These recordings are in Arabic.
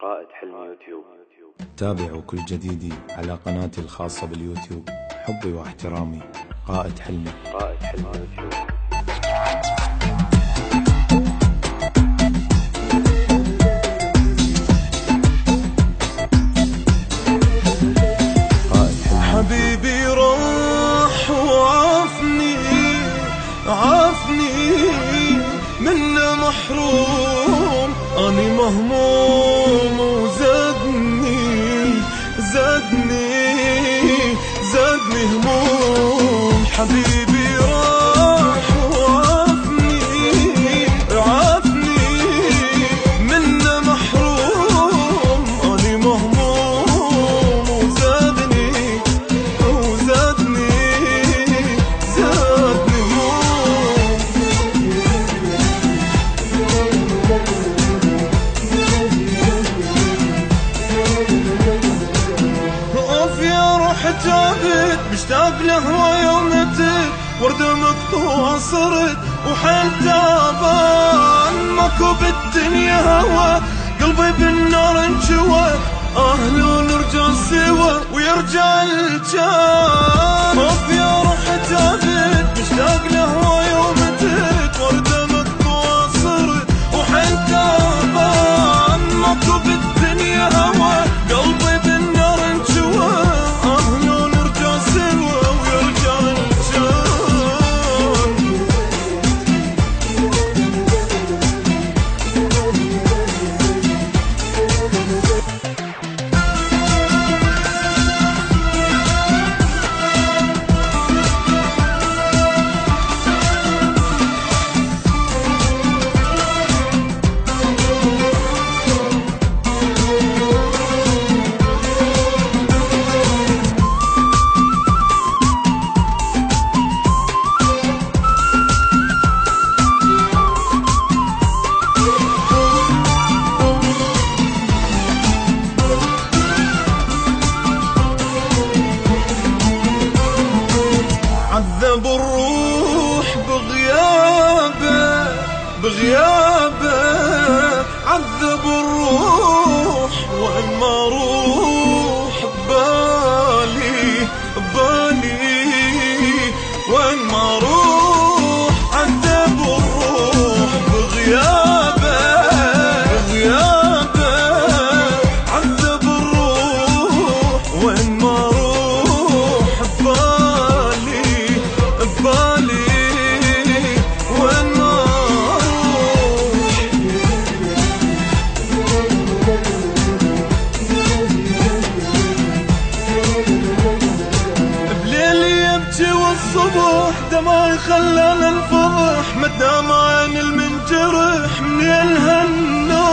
قائد حلم يوتيوب. تابعوا كل جديدي على قناتي الخاصة باليوتيوب. حبي واحترامي، قائد حلمي. قائد حلم يوتيوب. حبيبي راح وعافني منه محروم، أني مهموم وزادني هموم. حبيبي راح وعافني منه محروم، أني مهموم وزادني جابت مشتاق له ويومتك، وردة مقطوعة صرت وحيل تعبان، ماكو بالدنيا هوا قلبي بالنار انجوى، لو نرجع سوا ويرجع الجان. يا روح جابت مشتاق له ويومتك، وردة مقطوعة صرت وحيل تعبان، ماكو بالدنيا هوا قلبي بالنار انجوى، عذب الروح بغيابه عذب الروح، وين ما روح ببالي وين ما روح. عذب الروح بغيابه عذب الروح، وين ما روح ببالي وين ما اروح. بليل يبكي والصبح دمعي خلاني انفضح، مدام عين المنجرح من الهنا،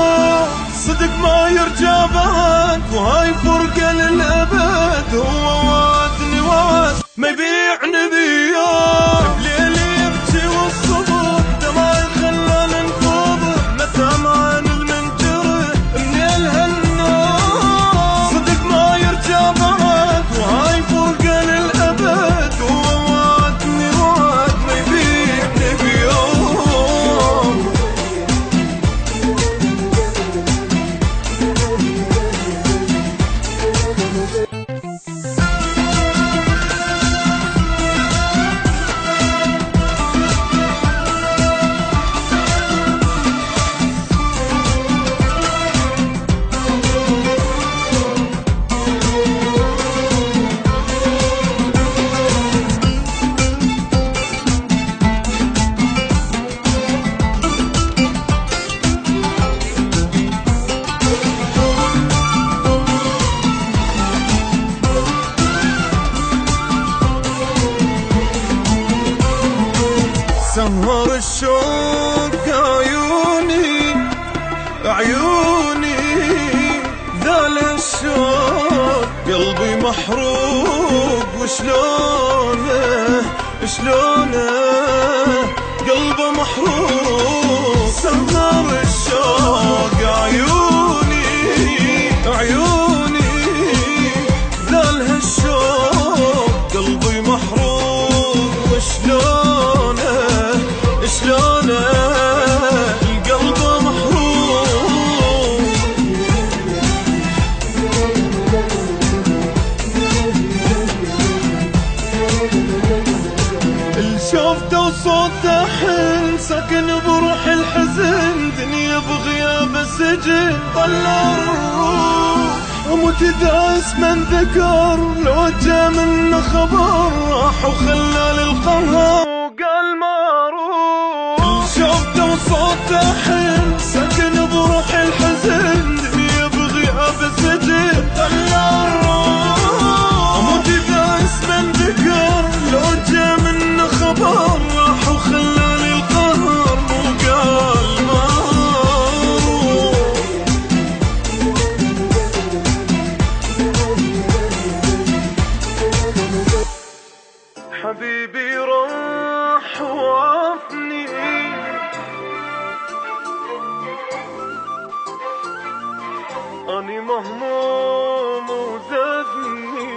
صدق ما يرجع بعد وهاي فرقة للأبد، هو وعدني وعد ما يبيعني بياه. بليل يبكي والصبح دمعي خلاني انفضح، مدام عين المنجرح من الهنا، صدق ما يرجع بعد وهاي فرقة للأبد، هو وعدني وعد ما يبيعني بياه. سهر الشوق عيوني ذال الشوق، قلبي محروق وشلونه قلبه محروق. سهر الشوق عيوني ذال الشوق، قلبي محروق وشلونه القلب محروق. وصوته حن سكن بروح الحزن، دنيا بغياب السجن طلع الروح، ومتداس من ذكر لو جا منه خبر راح وخلى للقهر وقال ما اروح. شوفته وصوته حن سكن بروح الحزن، دنيا بغياب السجن طلع الروح، ومتداس من ذكر لو جا منه خبر راح وخلى للقهر وقال ما اروح. حبيبي راح وعافني، أني مهموم وزادني